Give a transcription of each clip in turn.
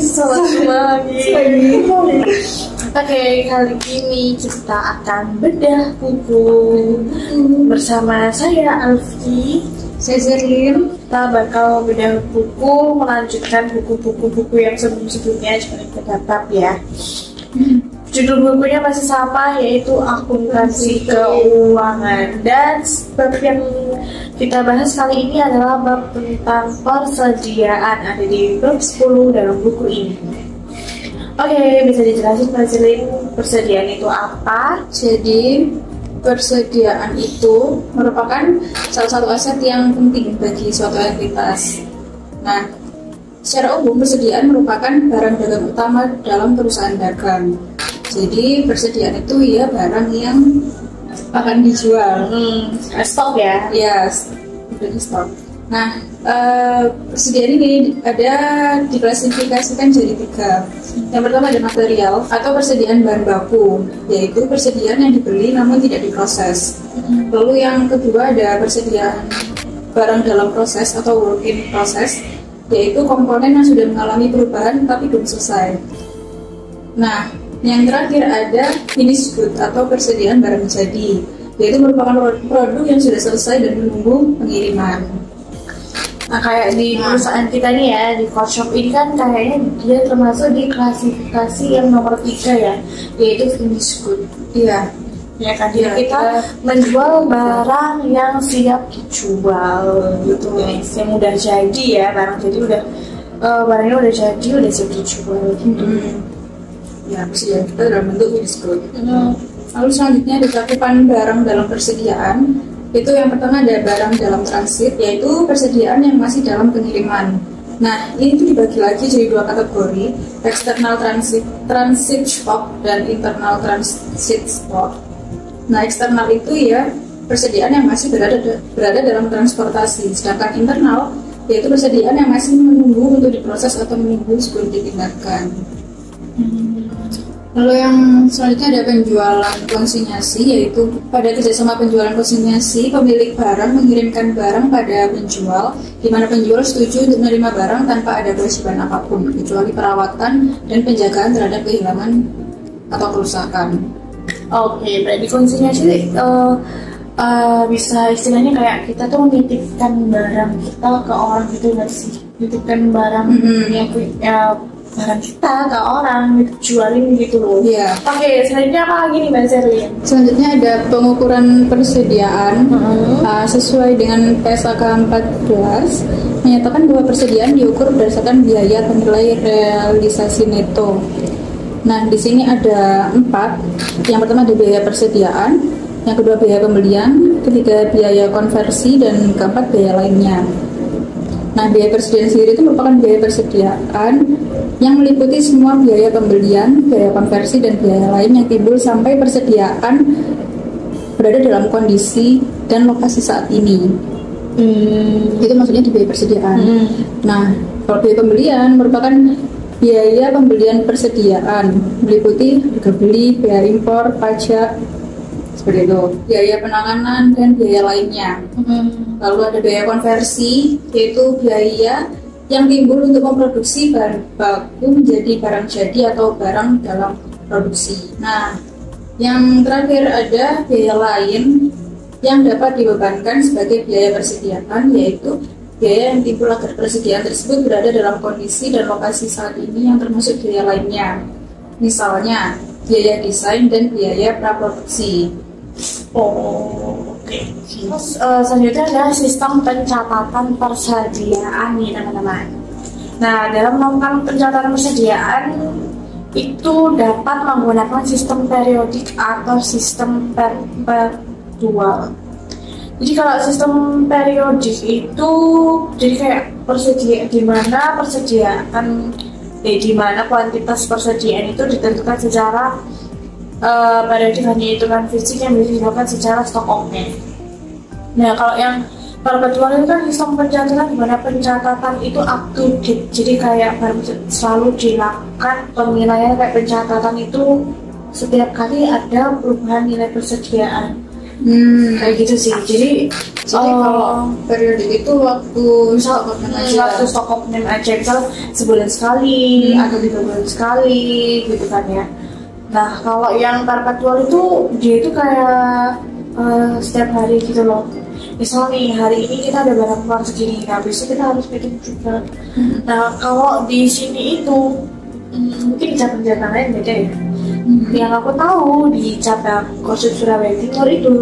selamat pagi. Oke, kali ini kita akan bedah buku bersama saya Alfi, saya Zerlin. Kita bakal bedah buku, melanjutkan buku-buku yang sebelum-sebelumnya cuma kita bab ya. Judul bukunya masih sama, yaitu Akuntansi Keuangan. Dan bab yang kita bahas kali ini adalah bab tentang persediaan. Ada di bab 10 dalam buku ini. Oke, bisa dijelasin Mbak Zilin, persediaan itu apa? Jadi persediaan itu merupakan salah satu aset yang penting bagi suatu entitas. Nah, secara umum persediaan merupakan barang dagang utama dalam perusahaan dagang. Jadi persediaan itu ya barang yang akan dijual. Stok ya? Ya, berarti stok. Nah, persediaan ini ada diklasifikasikan jadi 3. Yang pertama ada material atau persediaan bahan baku, yaitu persediaan yang dibeli namun tidak diproses. Lalu yang kedua ada persediaan barang dalam proses atau work in process, yaitu komponen yang sudah mengalami perubahan tapi belum selesai. Nah, yang terakhir ada finished good atau persediaan barang jadi, yaitu merupakan produk yang sudah selesai dan menunggu pengiriman. Nah, kayak di perusahaan kita nih ya, di coffee shop ini kan kayaknya dia termasuk di klasifikasi yang nomor 3 ya, yaitu finished good. Iya. Ya kan, jadi kita menjual barang yang siap dijual gitu guys, yang udah jadi ya, barang jadi udah barangnya udah jadi, udah siap dijual gitu. Ya, persediaan kita dalam bentuk finished good. Lalu selanjutnya ada cakupan barang dalam persediaan. Itu yang pertama ada barang dalam transit, yaitu persediaan yang masih dalam pengiriman. Nah, ini tuh dibagi lagi jadi 2 kategori, external transit stock dan internal transit stock. Nah, eksternal itu ya persediaan yang masih berada dalam transportasi, sedangkan internal yaitu persediaan yang masih menunggu untuk diproses atau menunggu sebelum dipindahkan. Lalu yang selanjutnya ada penjualan konsinyasi, yaitu pada kerjasama penjualan konsinyasi, pemilik barang mengirimkan barang pada penjual, di mana penjual setuju untuk menerima barang tanpa ada kewajiban apapun, kecuali perawatan dan penjagaan terhadap kehilangan atau kerusakan. Oke, berarti konsinyasi bisa istilahnya kayak kita tuh menitipkan barang kita ke orang gitu nggak sih? Menitipkan barang barang kita ke orang gitu, jualin gitu loh. Iya. Oke, selanjutnya apa lagi nih Mbak Zerlin? Selanjutnya ada pengukuran persediaan. Sesuai dengan PSAK 14 menyatakan bahwa persediaan diukur berdasarkan biaya atau nilai realisasi neto. Nah, di sini ada 4. Yang pertama ada biaya persediaan, yang kedua biaya pembelian, ketiga biaya konversi, dan keempat biaya lainnya. Nah, biaya persediaan sendiri itu merupakan biaya persediaan yang meliputi semua biaya pembelian, biaya konversi, dan biaya lain yang timbul sampai persediaan berada dalam kondisi dan lokasi saat ini. Itu maksudnya di biaya persediaan. Nah, kalau biaya pembelian merupakan biaya pembelian persediaan, meliputi harga beli, biaya impor, pajak, seperti itu, biaya penanganan, dan biaya lainnya. Lalu ada biaya konversi, yaitu biaya yang timbul untuk memproduksi bahan baku menjadi barang jadi atau barang dalam produksi. Nah, yang terakhir ada biaya lain yang dapat dibebankan sebagai biaya persediaan, yaitu biaya yang timbul agar persediaan tersebut berada dalam kondisi dan lokasi saat ini yang termasuk biaya lainnya. Misalnya, biaya desain dan biaya praproduksi. Oke. Terus selanjutnya adalah sistem pencatatan persediaan nih teman-teman. Nah, dalam melakukan pencatatan persediaan itu dapat menggunakan sistem periodik atau sistem perpetual. Jadi kalau sistem periodik itu jadi kayak persediaan, di mana kuantitas persediaan itu ditentukan secara periodik, hanya hitungan fisik yang bisa dilakukan secara stok oke. Nah, kalau yang perpetual itu kan sistem pencatatan di mana pencatatan itu up to date. Jadi kayak selalu dilakukan penilaian, kayak pencatatan itu setiap kali ada perubahan nilai persediaan. Kayak gitu sih. Jadi Kalau periode itu waktu misal waktu stock of name aja, misal sebulan sekali atau 3 bulan sekali gitu kan ya. Nah kalau yang perpetual itu dia itu kayak setiap hari gitu loh. Misal nih hari ini kita ada barang keluar segini, nah besok kita harus bikin juga. Nah kalau di sini itu mungkin cabang-cabang lain beda ya. Yang aku tahu di cabang Korsup Surabaya Timur itu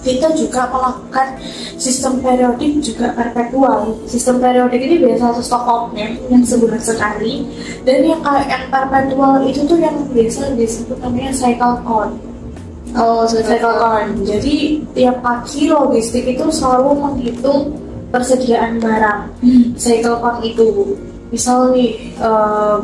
kita juga melakukan sistem periodik juga perpetual. Sistem periodik ini biasa stock outnya yang sebulan sekali, dan yang perpetual itu tuh yang biasa disebut namanya cycle count. Cycle count. Jadi tiap pagi logistik itu selalu menghitung persediaan barang. Cycle count itu misal nih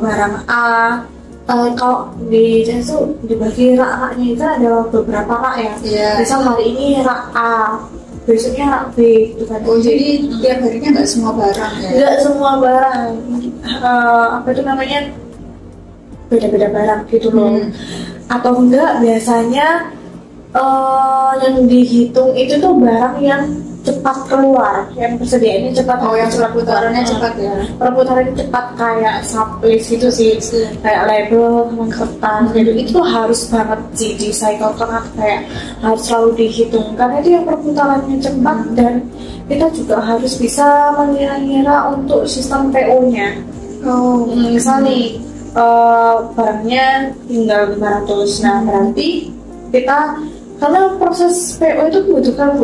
barang A, kalau di itu dibagi rak-raknya itu ada beberapa rak ya. Misal hari ini rak A, besoknya rak B gitu kan. Jadi tiap harinya nggak semua barang ya? Nggak semua barang. Apa itu namanya, beda-beda barang gitu loh. Atau enggak biasanya yang dihitung itu tuh barang yang cepat keluar, yang persediaannya cepat. Yang perputarannya cepat ya? Perputarannya cepat kayak sublis gitu sih, kayak label sama kertas gitu. Itu harus banget sih di cycle count, kayak harus selalu dihitung karena itu yang perputarannya cepat. Dan kita juga harus bisa mengira-ngira untuk sistem PO-nya. Misal nih barangnya tinggal 500, nah berarti kita, karena proses PO itu butuhkan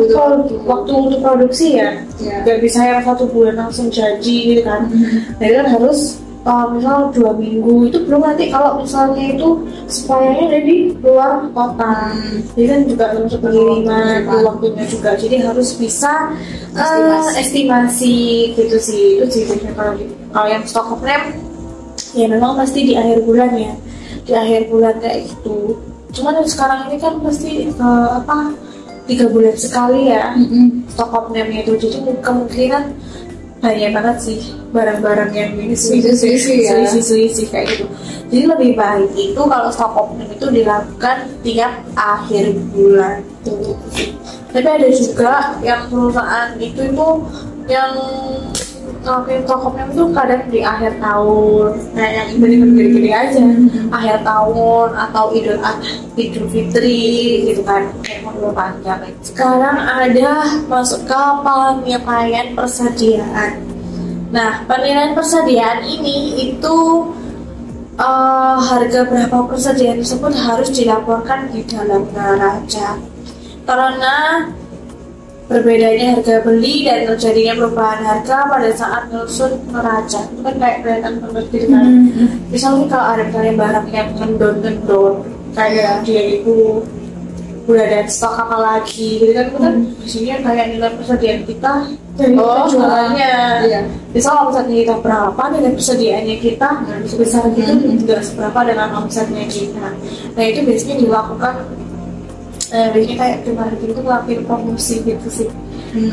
waktu untuk produksi ya. Gak bisa yang 1 bulan langsung jadi gitu kan. Jadi kan harus misal 2 minggu itu belum, nanti kalau misalnya itu supayanya dari luar kota, jadi kan juga untuk pengiriman waktunya juga. Jadi harus bisa estimasi gitu sih. Itu sih kalau yang stock of name ya memang pasti di akhir bulan ya, di akhir bulan kayak gitu. Cuman sekarang ini kan pasti 3 bulan sekali ya stock of name itu. Jadi kemungkinan banyak banget sih barang-barang yang ini selisih kayak gitu. Jadi lebih baik itu kalau stock of name itu dilakukan tiap akhir bulan tuh. Tapi ada juga yang perusahaan itu yang ngelakuin stock of name itu kadang di akhir tahun, kayak yang event gede-gede aja, akhir tahun atau Idul Fitri gitu kan, kayak modul panjang. Sekarang ada masuk ke penilaian persediaan. Nah, penilaian persediaan ini itu harga berapa persediaan tersebut harus dilaporkan di dalam neraca. Karena berbedanya harga beli dan terjadinya perubahan harga pada saat menyusun neraca itu kan kayak kelihatan banget gitu kan. Misalnya kalau ada barang yang ngendon kayak dia itu udah ada stok apa lagi gitu kan, biasanya kayak nilai persediaan kita dari penjualannya. Misal omsetnya kita berapa, nilai persediaannya kita sebesar gitu juga seberapa dengan omsetnya kita. Nah itu biasanya dilakukan biasanya kayak kemarin itu ngelakuin promosi gitu sih,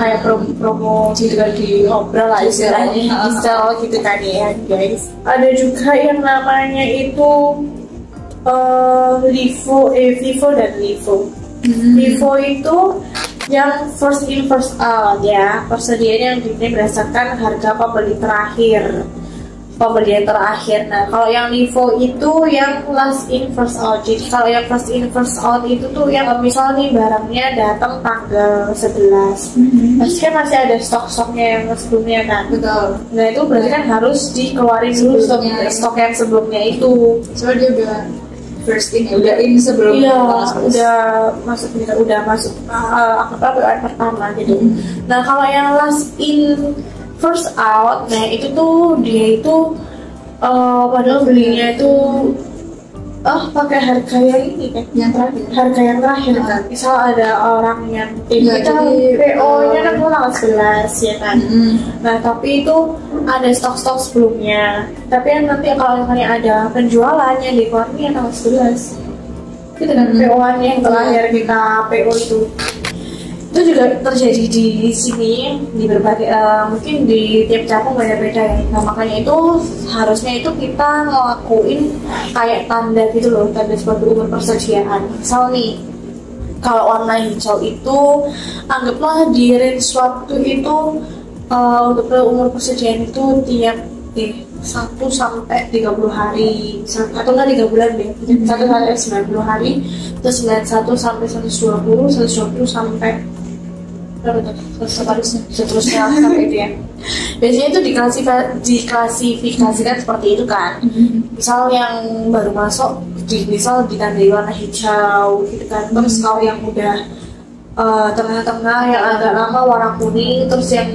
kayak promo juga diobrol lah istilahnya, sel gitu kan ya guys. Ada juga yang namanya itu FIFO dan LIFO. FIFO itu yang first in first out ya, persediaan yang dinilai berdasarkan harga pembelian terakhir. Nah kalau yang LIFO itu yang last in first out. Jadi kalau yang first in first out itu tuh yang misal nih barangnya datang tanggal 11, pasti kan masih ada stok-stoknya yang sebelumnya kan. Betul. Nah itu berarti kan harus dikeluarin dulu stok yang sebelumnya itu. Soalnya dia udah first in, udah in sebelum udah masuk PON pertama gitu. Nah kalau yang last in first out, nah itu tuh dia itu padahal belinya itu pakai harga yang ini kan, yang terakhir, harga yang terakhir kan. Misal ada orang yang kita PO-nya kan tanggal 11 ya kan. Nah tapi itu ada stok-stok sebelumnya, tapi yang nanti kalau misalnya ada penjualannya di keluarnya tanggal 11 itu dengan PO-nya yang terakhir kita PO itu juga terjadi di sini, di berbagai mungkin di tiap cabang beda-beda ya. Nah makanya itu harusnya itu kita ngelakuin kayak tanda gitu loh, tanda suatu umur persediaan. Misal nih Kalau warna hijau itu anggaplah di range waktu itu untuk umur persediaan itu tiap 1 sampai 30 hari atau enggak 3 bulan deh. 1 sampai 90 hari, terus 91 sampai 120, 120 sampai seterusnya sampai itu ya. Biasanya itu diklasifikasikan seperti itu kan. Misal yang baru masuk misal ditandai warna hijau gitu kan. Terus kalau yang udah tengah-tengah yang agak lama warna kuning, terus yang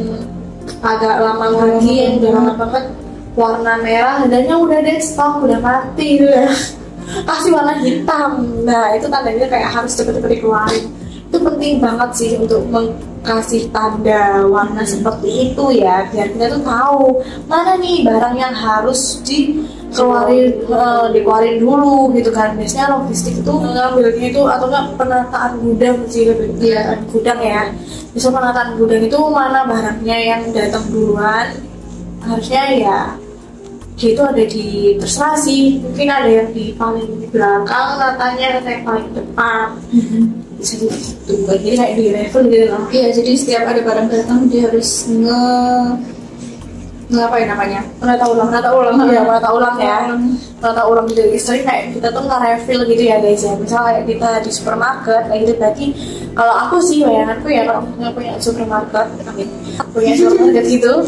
agak lama lagi yang udah lama banget warna merah, dan yang udah dead stock, udah mati udah kasih warna hitam. Nah itu tandanya kayak harus cepet-cepet dikeluarin. Itu penting banget sih untuk kasih tanda warna seperti itu ya, biar kita tuh tahu mana nih barang yang harus dikeluarin dulu gitu kan. Biasanya logistik itu ngambilnya itu atau enggak penataan gudang sih, gudang ya. Bisa penataan gudang itu mana barangnya yang datang duluan, harusnya ya dia itu ada di terserah sih, mungkin ada yang di paling belakang natanya, ada yang paling depan. Bisa gitu, jadi kayak di level gitu loh. Iya, jadi setiap ada barang datang dia harus ngapain namanya? Menata ulang gitu. Sering kayak kita tuh nge-refill gitu ya guys ya. Misalnya kayak kita di supermarket kayak gitu, berarti kalau aku sih bayanganku ya, kalau nggak punya supermarket gitu, refill itu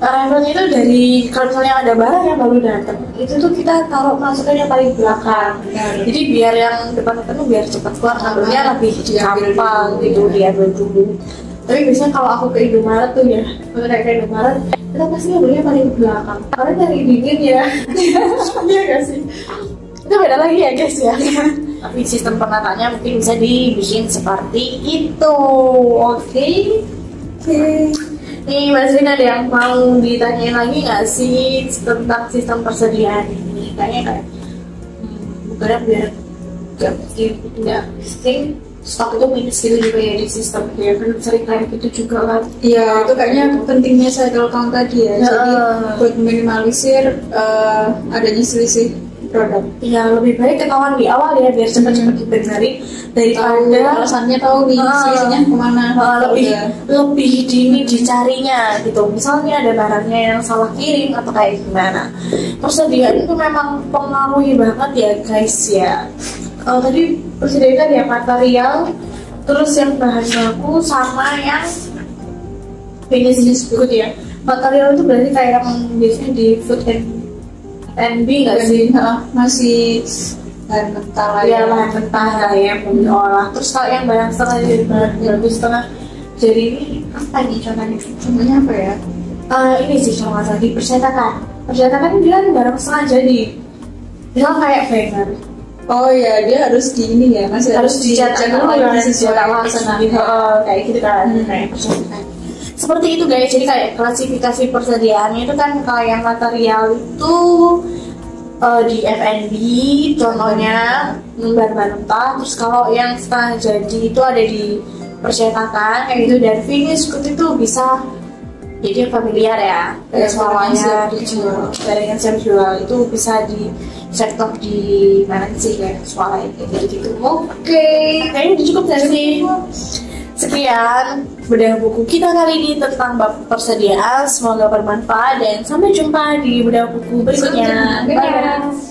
dari kalau misalnya ada barang yang baru datang, itu tuh kita taruh masuknya yang paling belakang. Jadi biar yang depan itu biar cepat keluar, ngambilnya lebih gampang gitu, diambil dulu. Tapi biasanya kalau aku ke Indomaret tuh ya, kalau kayak ke Indomaret, kita pasti ngambilnya paling belakang. Karena dari dingin ya, iya gak sih? Itu beda lagi ya guys ya. Tapi sistem penataannya mungkin bisa dibikin seperti itu. Oke. Nih Mas Rina, ada yang mau ditanyain lagi nggak sih tentang sistem persediaan ini? Kayaknya bukannya biar nggak miskin, stok itu minus gitu juga ya di sistem ya, kan sering kayak gitu juga kan. Iya, itu kayaknya pentingnya cycle count tadi ya. Jadi buat minimalisir adanya selisih produk. Ya lebih baik ketahuan di awal ya, biar cepat-cepat dibenerin daripada alasannya tahu nih selisihnya kemana. Lebih dini dicarinya gitu. Misalnya ada barangnya yang salah kirim atau kayak gimana. Persediaan itu memang pengaruhi banget ya guys ya. Tadi persediaan ya material, terus yang bahan baku sama yang jenis good ya. Material itu berarti kayak yang biasanya di food and B nggak sih? Masih bahan mentah lah ya. Bahan mentah lah ya, belum diolah. Terus kalau yang bahan setengah jadi bahan setengah jadi ini apa nih contohnya? Contohnya apa ya? Ini sih kalau nggak salah di percetakan. Percetakan dia barang setengah jadi. Misal kayak banner. Oh ya, dia harus di ini ya, masih harus dicetak dulu kan sesuai laksana kayak gitu kan. Kayak percetakan. Seperti itu guys, jadi kayak klasifikasi persediaannya itu kan kalau yang material itu di F&B contohnya bahan-bahan mentah, terus kalau yang setengah jadi itu ada di percetakan kayak gitu, dan finish good itu bisa jadi familiar ya, kayak semuanya dijual, barang yang siap jual itu bisa di sektor di mana sih kayak swalayan kayak gitu. Oke, kayaknya udah cukup dari sih. Sekian bedah buku kita kali ini tentang bab persediaan. Semoga bermanfaat dan sampai jumpa di bedah buku berikutnya. Bye.